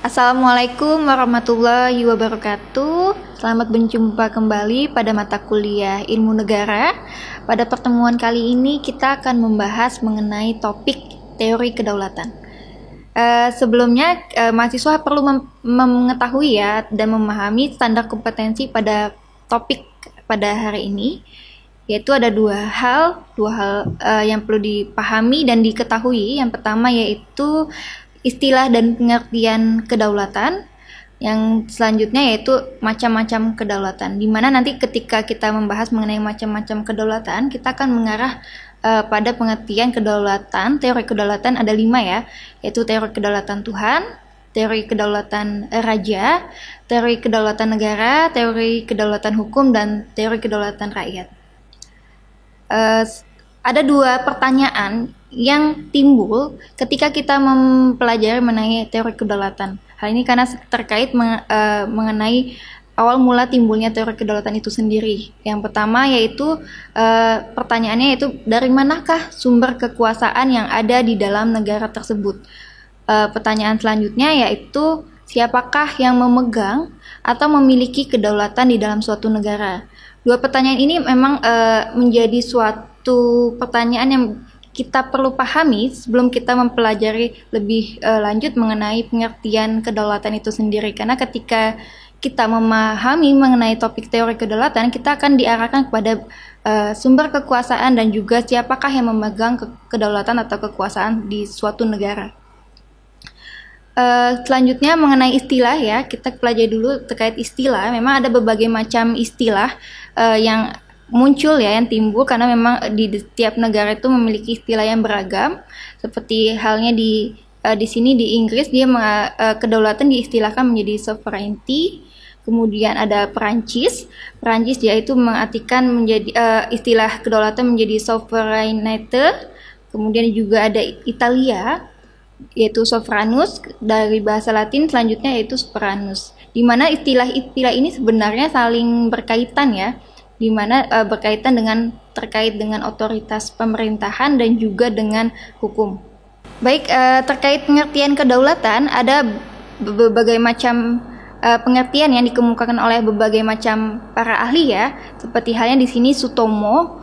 Assalamualaikum warahmatullahi wabarakatuh. Selamat berjumpa kembali pada mata kuliah Ilmu Negara. Pada pertemuan kali ini kita akan membahas mengenai topik teori kedaulatan. Sebelumnya mahasiswa perlu mengetahui ya dan memahami standar kompetensi pada topik pada hari ini, yaitu ada dua hal yang perlu dipahami dan diketahui. Yang pertama yaitu istilah dan pengertian kedaulatan. Yang selanjutnya yaitu macam-macam kedaulatan, di mana nanti ketika kita membahas mengenai macam-macam kedaulatan, kita akan mengarah pada pengertian kedaulatan. Teori kedaulatan ada 5 ya, yaitu teori kedaulatan Tuhan, teori kedaulatan raja, teori kedaulatan negara, teori kedaulatan hukum, dan teori kedaulatan rakyat. Ada 2 pertanyaan yang timbul ketika kita mempelajari mengenai teori kedaulatan. Hal ini karena terkait mengenai awal mula timbulnya teori kedaulatan itu sendiri. Yang pertama yaitu pertanyaannya yaitu dari manakah sumber kekuasaan yang ada di dalam negara tersebut. Pertanyaan selanjutnya yaitu siapakah yang memegang atau memiliki kedaulatan di dalam suatu negara. 2 pertanyaan ini memang menjadi suatu pertanyaan yang kita perlu pahami sebelum kita mempelajari lebih lanjut mengenai pengertian kedaulatan itu sendiri. Karena ketika kita memahami mengenai topik teori kedaulatan, kita akan diarahkan kepada sumber kekuasaan dan juga siapakah yang memegang kedaulatan atau kekuasaan di suatu negara. Selanjutnya mengenai istilah ya, kita pelajari dulu terkait istilah. Memang ada berbagai macam istilah yang muncul ya, yang timbul karena memang di setiap negara itu memiliki istilah yang beragam. Seperti halnya di sini di Inggris, dia kedaulatan diistilahkan menjadi sovereignty. Kemudian ada Perancis yaitu mengartikan menjadi istilah kedaulatan menjadi sovereignty. Kemudian juga ada Italia yaitu soveranus, dari bahasa Latin selanjutnya yaitu soveranus. Di mana istilah-istilah ini sebenarnya saling berkaitan ya, di mana terkait dengan otoritas pemerintahan dan juga dengan hukum. Baik, terkait pengertian kedaulatan ada berbagai macam pengertian yang dikemukakan oleh berbagai macam para ahli ya. Seperti halnya di sini Sutomo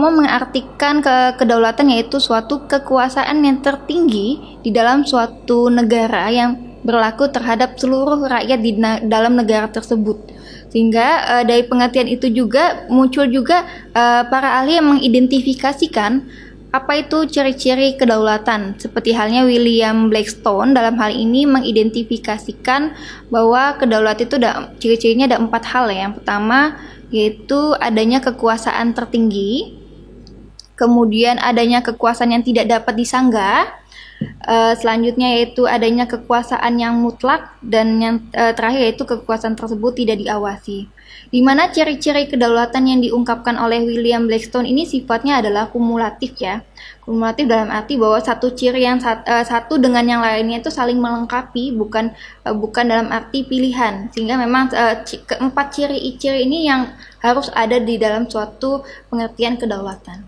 mengartikan kedaulatan yaitu suatu kekuasaan yang tertinggi di dalam suatu negara yang berlaku terhadap seluruh rakyat di dalam negara tersebut. Sehingga dari pengertian itu juga muncul juga para ahli yang mengidentifikasikan apa itu ciri-ciri kedaulatan. Seperti halnya William Blackstone dalam hal ini mengidentifikasikan bahwa kedaulatan itu ciri-cirinya ada 4 hal ya. Yang pertama yaitu adanya kekuasaan tertinggi, kemudian adanya kekuasaan yang tidak dapat disanggah, selanjutnya yaitu adanya kekuasaan yang mutlak, dan yang terakhir yaitu kekuasaan tersebut tidak diawasi. Di mana ciri-ciri kedaulatan yang diungkapkan oleh William Blackstone ini sifatnya adalah kumulatif ya. Kumulatif dalam arti bahwa satu ciri yang satu dengan yang lainnya itu saling melengkapi, bukan dalam arti pilihan. Sehingga memang keempat ciri-ciri ini yang harus ada di dalam suatu pengertian kedaulatan.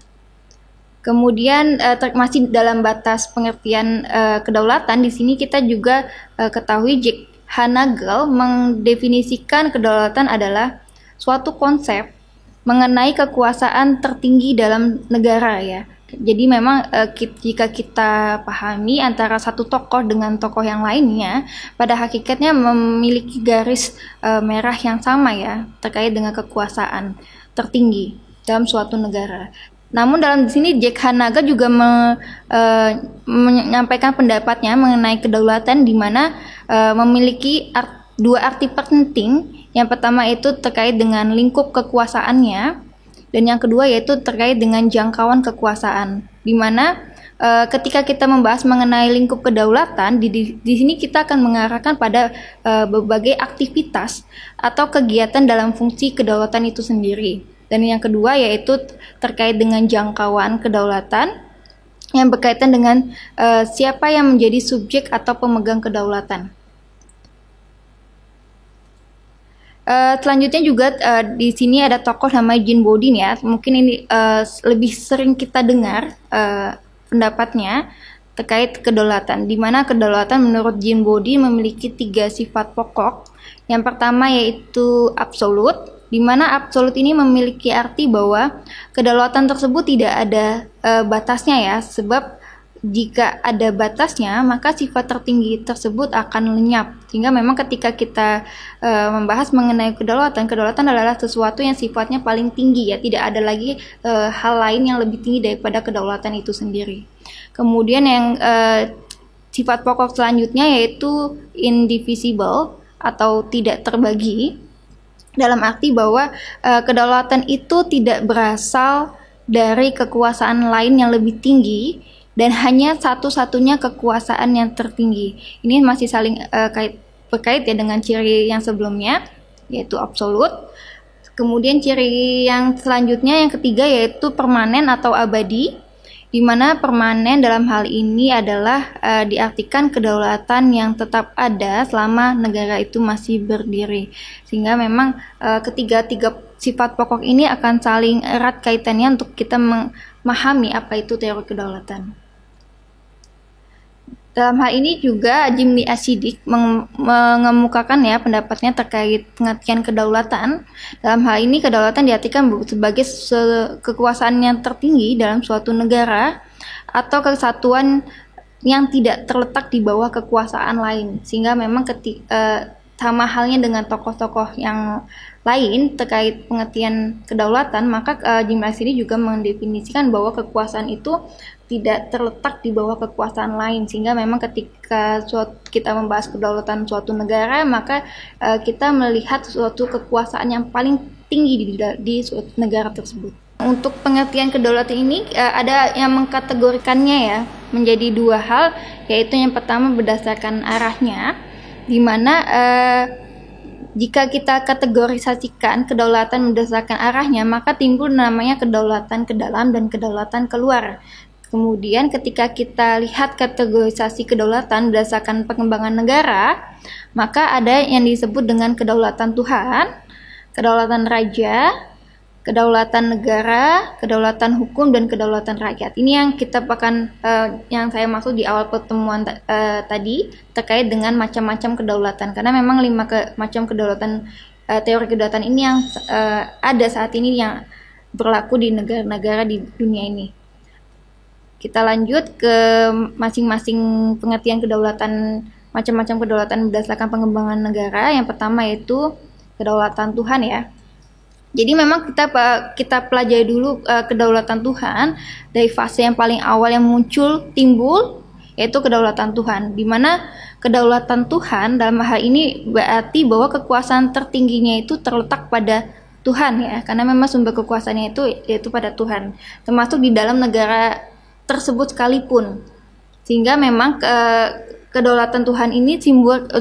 Kemudian masih dalam batas pengertian kedaulatan, di sini kita juga ketahui Jack Hanagel mendefinisikan kedaulatan adalah suatu konsep mengenai kekuasaan tertinggi dalam negara ya. Jadi memang jika kita pahami antara satu tokoh dengan tokoh yang lainnya, pada hakikatnya memiliki garis merah yang sama ya, terkait dengan kekuasaan tertinggi dalam suatu negara. Namun dalam sini Jack Hanagel juga menyampaikan pendapatnya mengenai kedaulatan, di mana memiliki 2 arti penting. Yang pertama itu terkait dengan lingkup kekuasaannya, dan yang kedua yaitu terkait dengan jangkauan kekuasaan. Di mana ketika kita membahas mengenai lingkup kedaulatan, di sini kita akan mengarahkan pada berbagai aktivitas atau kegiatan dalam fungsi kedaulatan itu sendiri. Dan yang kedua yaitu terkait dengan jangkauan kedaulatan yang berkaitan dengan siapa yang menjadi subjek atau pemegang kedaulatan. Selanjutnya juga di sini ada tokoh namanya Jean Bodin ya. Mungkin ini lebih sering kita dengar pendapatnya. terkait kedaulatan, di mana kedaulatan menurut Jean Boddy memiliki 3 sifat pokok. Yang pertama yaitu absolut, di mana absolut ini memiliki arti bahwa kedaulatan tersebut tidak ada batasnya ya, sebab jika ada batasnya maka sifat tertinggi tersebut akan lenyap. Sehingga memang ketika kita membahas mengenai kedaulatan adalah sesuatu yang sifatnya paling tinggi ya, tidak ada lagi hal lain yang lebih tinggi daripada kedaulatan itu sendiri. Kemudian yang sifat pokok selanjutnya yaitu indivisible atau tidak terbagi, dalam arti bahwa kedaulatan itu tidak berasal dari kekuasaan lain yang lebih tinggi dan hanya satu-satunya kekuasaan yang tertinggi. Ini masih saling berkait ya dengan ciri yang sebelumnya yaitu absolut. Kemudian ciri yang selanjutnya yang ketiga yaitu permanen atau abadi, di mana permanen dalam hal ini adalah diartikan kedaulatan yang tetap ada selama negara itu masih berdiri. Sehingga memang ketiga sifat pokok ini akan saling erat kaitannya untuk kita memahami apa itu teori kedaulatan. Dalam hal ini juga Jimmy Asidik mengemukakan ya pendapatnya terkait pengertian kedaulatan. Dalam hal ini kedaulatan diartikan sebagai kekuasaan yang tertinggi dalam suatu negara atau kesatuan yang tidak terletak di bawah kekuasaan lain. Sehingga memang sama halnya dengan tokoh-tokoh yang lain terkait pengertian kedaulatan, maka Jimmy Asidik juga mendefinisikan bahwa kekuasaan itu tidak terletak di bawah kekuasaan lain. Sehingga memang ketika kita membahas kedaulatan suatu negara, maka kita melihat suatu kekuasaan yang paling tinggi di suatu negara tersebut. Untuk pengertian kedaulatan ini ada yang mengkategorikannya ya menjadi 2 hal, yaitu yang pertama berdasarkan arahnya, di mana jika kita kategorisasikan kedaulatan berdasarkan arahnya, maka timbul namanya kedaulatan ke dalam dan kedaulatan keluar. Kemudian ketika kita lihat kategorisasi kedaulatan berdasarkan pengembangan negara, maka ada yang disebut dengan kedaulatan Tuhan, kedaulatan raja, kedaulatan negara, kedaulatan hukum, dan kedaulatan rakyat. Ini yang kita yang saya maksud di awal pertemuan tadi terkait dengan macam-macam kedaulatan. Karena memang 5 macam kedaulatan, teori kedaulatan ini yang ada saat ini yang berlaku di negara-negara di dunia ini. Kita lanjut ke masing-masing pengertian kedaulatan, macam-macam kedaulatan berdasarkan pengembangan negara. Yang pertama yaitu kedaulatan Tuhan ya. Jadi memang kita pelajari dulu kedaulatan Tuhan dari fase yang paling awal yang timbul yaitu kedaulatan Tuhan. Di mana kedaulatan Tuhan dalam hal ini berarti bahwa kekuasaan tertingginya itu terletak pada Tuhan ya. Karena memang sumber kekuasaannya itu yaitu pada Tuhan. Termasuk di dalam negara tersebut sekalipun. Sehingga memang kedaulatan Tuhan ini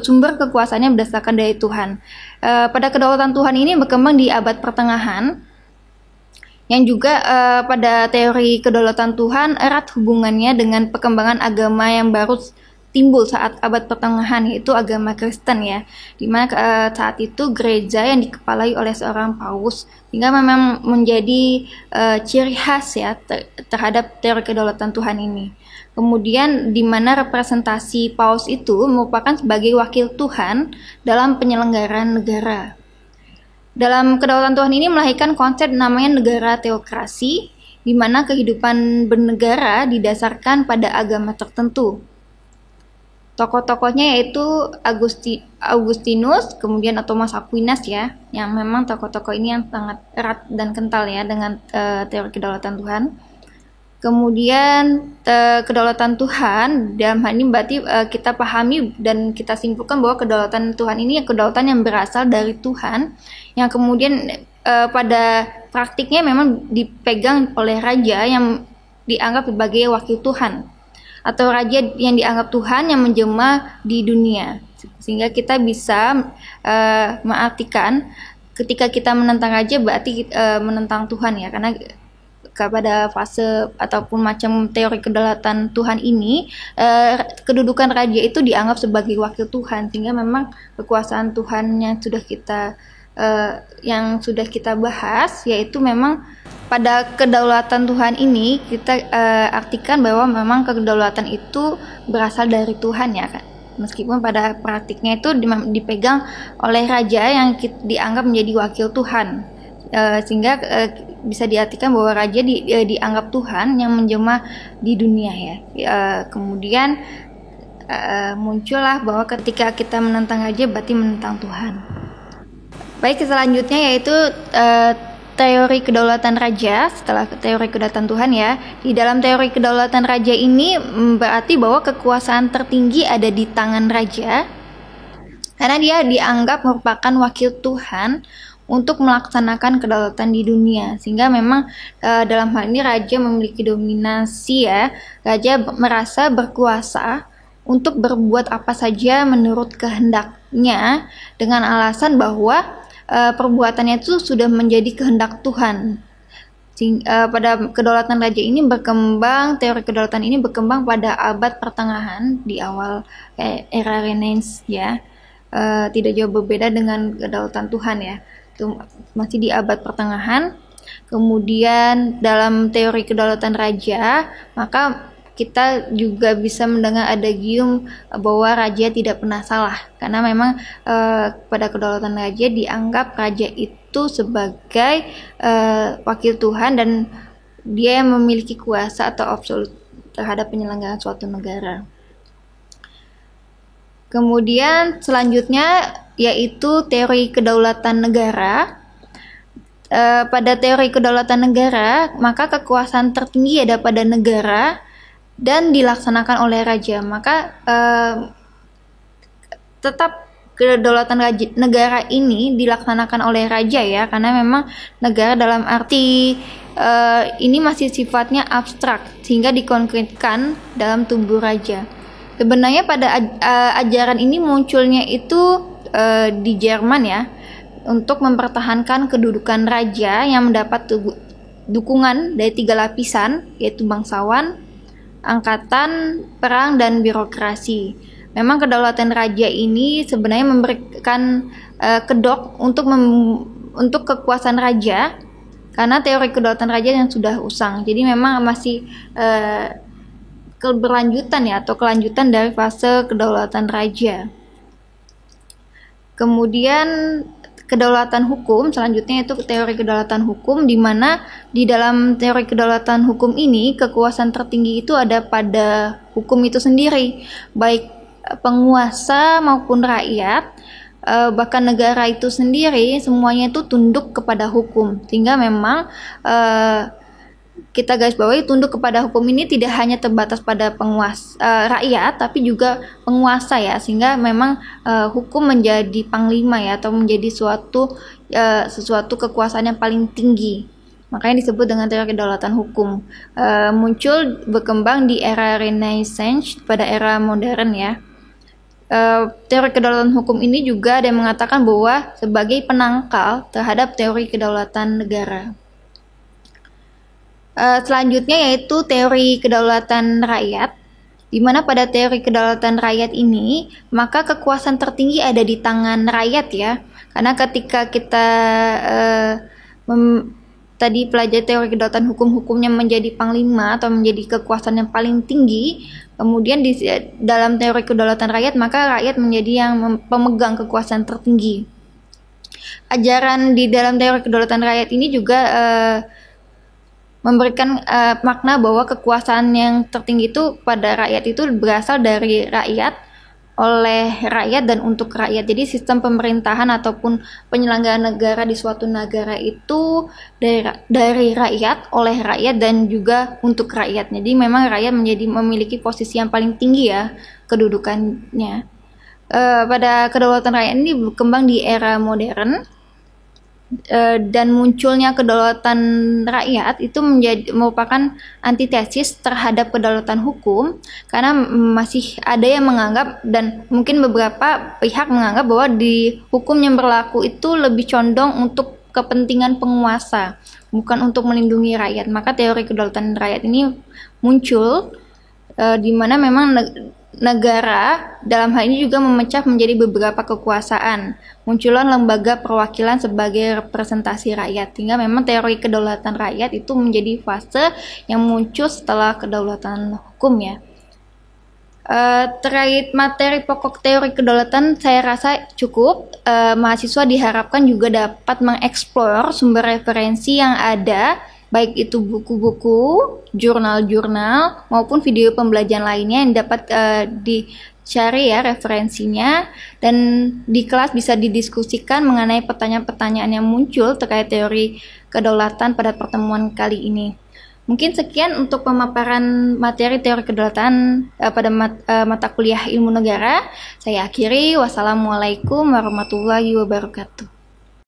sumber kekuasaannya berdasarkan dari Tuhan. Pada kedaulatan Tuhan ini berkembang di abad pertengahan, yang juga pada teori kedaulatan Tuhan erat hubungannya dengan perkembangan agama yang baru timbul saat abad pertengahan, yaitu agama Kristen ya, dimana saat itu gereja yang dikepalai oleh seorang paus, sehingga memang menjadi ciri khas ya terhadap teori kedaulatan Tuhan ini. Kemudian di mana representasi paus itu merupakan sebagai wakil Tuhan dalam penyelenggaraan negara. Dalam kedaulatan Tuhan ini melahirkan konsep namanya negara teokrasi, di mana kehidupan bernegara didasarkan pada agama tertentu. Tokoh-tokohnya yaitu Augustinus, kemudian Thomas Aquinas ya, yang memang tokoh-tokoh ini yang sangat erat dan kental ya dengan teori kedaulatan Tuhan. Kemudian kedaulatan Tuhan dalam hal ini berarti kita pahami dan kita simpulkan bahwa kedaulatan Tuhan ini kedaulatan yang berasal dari Tuhan, yang kemudian pada praktiknya memang dipegang oleh raja yang dianggap sebagai wakil Tuhan, atau raja yang dianggap Tuhan yang menjelma di dunia. Sehingga kita bisa mengartikan ketika kita menentang raja berarti menentang Tuhan ya, karena pada fase ataupun macam teori kedaulatan Tuhan ini kedudukan raja itu dianggap sebagai wakil Tuhan, sehingga memang kekuasaan Tuhan yang sudah kita yang sudah kita bahas, yaitu memang pada kedaulatan Tuhan ini kita artikan bahwa memang kedaulatan itu berasal dari Tuhan ya kan. Meskipun pada praktiknya itu dipegang oleh raja yang dianggap menjadi wakil Tuhan, sehingga bisa diartikan bahwa raja dianggap Tuhan yang menjelma di dunia ya. Kemudian muncullah bahwa ketika kita menentang raja berarti menentang Tuhan. Baik, selanjutnya yaitu teori kedaulatan raja. Setelah teori kedaulatan Tuhan ya, di dalam teori kedaulatan raja ini berarti bahwa kekuasaan tertinggi ada di tangan raja, karena dia dianggap merupakan wakil Tuhan untuk melaksanakan kedaulatan di dunia. Sehingga memang dalam hal ini raja memiliki dominasi ya. Raja merasa berkuasa untuk berbuat apa saja menurut kehendaknya dengan alasan bahwa perbuatannya itu sudah menjadi kehendak Tuhan. Pada kedaulatan raja ini teori kedaulatan ini berkembang pada abad pertengahan di awal era Renaissance ya. Tidak jauh berbeda dengan kedaulatan Tuhan ya. Itu masih di abad pertengahan. Kemudian dalam teori kedaulatan raja, maka kita juga bisa mendengar adagium bahwa raja tidak pernah salah, karena memang pada kedaulatan raja dianggap raja itu sebagai wakil Tuhan dan dia yang memiliki kuasa atau absolut terhadap penyelenggaraan suatu negara. Kemudian selanjutnya yaitu teori kedaulatan negara. Pada teori kedaulatan negara, maka kekuasaan tertinggi ada pada negara dan dilaksanakan oleh raja. Maka tetap kedaulatan negara ini dilaksanakan oleh raja ya, karena memang negara dalam arti ini masih sifatnya abstrak sehingga dikonkretkan dalam tubuh raja. Sebenarnya pada ajaran ini munculnya itu di Jerman ya, untuk mempertahankan kedudukan raja yang mendapat dukungan dari 3 lapisan, yaitu bangsawan, angkatan perang, dan birokrasi. Memang kedaulatan raja ini sebenarnya memberikan kedok untuk kekuasaan raja, karena teori kedaulatan raja yang sudah usang. Jadi memang masih keberlanjutan ya, atau kelanjutan dari fase kedaulatan raja. Kemudian kedaulatan hukum, selanjutnya itu teori kedaulatan hukum, di mana di dalam teori kedaulatan hukum ini kekuasaan tertinggi itu ada pada hukum itu sendiri, baik penguasa maupun rakyat, bahkan negara itu sendiri semuanya itu tunduk kepada hukum. Sehingga memang kita garis bawahi, tunduk kepada hukum ini tidak hanya terbatas pada rakyat, tapi juga penguasa ya, sehingga memang hukum menjadi panglima ya, atau menjadi sesuatu kekuasaan yang paling tinggi. Makanya disebut dengan teori kedaulatan hukum. Muncul berkembang di era Renaissance, pada era modern ya. Teori kedaulatan hukum ini juga ada yang mengatakan bahwa sebagai penangkal terhadap teori kedaulatan negara. Selanjutnya yaitu teori kedaulatan rakyat, di mana pada teori kedaulatan rakyat ini maka kekuasaan tertinggi ada di tangan rakyat ya, karena ketika kita tadi pelajari teori kedaulatan hukumnya menjadi panglima atau menjadi kekuasaan yang paling tinggi, kemudian di dalam teori kedaulatan rakyat maka rakyat menjadi yang pemegang kekuasaan tertinggi. Ajaran di dalam teori kedaulatan rakyat ini juga memberikan makna bahwa kekuasaan yang tertinggi itu pada rakyat itu berasal dari rakyat, oleh rakyat, dan untuk rakyat. Jadi sistem pemerintahan ataupun penyelenggaraan negara di suatu negara itu dari rakyat, oleh rakyat, dan juga untuk rakyat. Jadi memang rakyat memiliki posisi yang paling tinggi ya kedudukannya. Pada kedaulatan rakyat ini berkembang di era modern. Dan munculnya kedaulatan rakyat itu merupakan antitesis terhadap kedaulatan hukum, karena masih ada yang menganggap, dan mungkin beberapa pihak menganggap, bahwa di hukum yang berlaku itu lebih condong untuk kepentingan penguasa, bukan untuk melindungi rakyat. Maka teori kedaulatan rakyat ini muncul di mana memang negara dalam hal ini juga memecah menjadi beberapa kekuasaan. Munculan lembaga perwakilan sebagai representasi rakyat. Sehingga memang teori kedaulatan rakyat itu menjadi fase yang muncul setelah kedaulatan hukum ya. Terkait materi pokok teori kedaulatan saya rasa cukup. Mahasiswa diharapkan juga dapat mengeksplor sumber referensi yang ada, baik itu buku-buku, jurnal-jurnal, maupun video pembelajaran lainnya yang dapat dicari ya referensinya, dan di kelas bisa didiskusikan mengenai pertanyaan-pertanyaan yang muncul terkait teori kedaulatan pada pertemuan kali ini. Mungkin sekian untuk pemaparan materi teori kedaulatan pada mata kuliah ilmu negara. Saya akhiri. Wassalamualaikum warahmatullahi wabarakatuh.